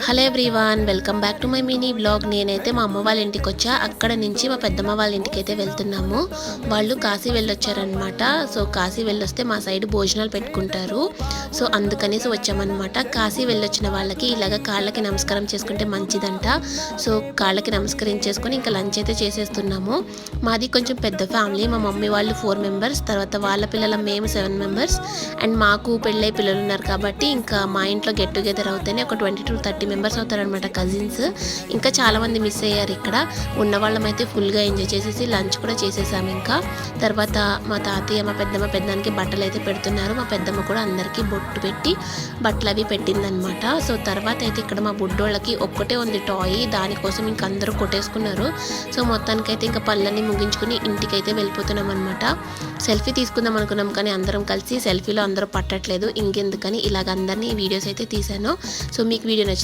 Hello everyone, welcome back to my mini blog. నేనైతే మా అమ్మ వాళ్ళ ఇంటికి వచ్చా. అక్కడ నుంచి మా పెద్దమ్మ వాళ్ళ ఇంటికి అయితే వెళ్తున్నాము. వాళ్ళు కాశీ వెళ్ళొచ్చారనమాట. సో కాశీ వెళ్ళొస్తే మా సైడ్ భోజనాలు పెట్టుకుంటారు. సో అందుకనేసి వచ్చామన్నమాట. కాశీ వెళ్ళొచ్చిన వాళ్ళకి ఇలాగ కాళ్ళకి నమస్కారం చేసుకుంటే మంచిదంట. సో కాళ్ళకి నమస్కరించేసుకొని ఇంకా లంచ్ అయితే చేసేస్తున్నాము. మాది కొంచెం పెద్ద ఫ్యామిలీ. మా మమ్మీ వాళ్ళు 4 మెంబర్స్, తర్వాత వాళ్ళ పిల్లల మేము 7 మెంబర్స్, అండ్ మాకు పెళ్ళై పిల్లలు ఉన్నారు కాబట్టి ఇంకా మా ఇంట్లో గెట్ టుగెదర్ అవుతానే ఒక 20 to 30 మెంబర్స్ అవుతారనమాట, కజిన్స్. ఇంకా చాలామంది మిస్ అయ్యారు. ఇక్కడ ఉన్న వాళ్ళమైతే ఫుల్గా ఎంజాయ్ చేసేసి లంచ్ కూడా చేసేసాము. ఇంకా తర్వాత మా తాతయ్య మా పెద్దమ్మ పెద్దానికి బట్టలు అయితే పెడుతున్నారు. మా పెద్దమ్మ కూడా అందరికీ బొట్టు పెట్టి బట్టలు అవి పెట్టిందనమాట. సో తర్వాత అయితే ఇక్కడ మా బుడ్డోళ్ళకి ఒక్కటే ఉంది టాయ్, దానికోసం ఇంక అందరూ కొట్టేసుకున్నారు. సో మొత్తానికైతే ఇంకా పళ్ళని ముగించుకుని ఇంటికైతే వెళ్ళిపోతున్నాం అనమాట. సెల్ఫీ తీసుకుందాం అనుకున్నాం కానీ అందరం కలిసి సెల్ఫీలో అందరూ పట్టట్లేదు. ఇంకెందుకని ఇలాగ అందరినీ వీడియోస్ అయితే తీశాను. సో మీకు వీడియో నచ్చింది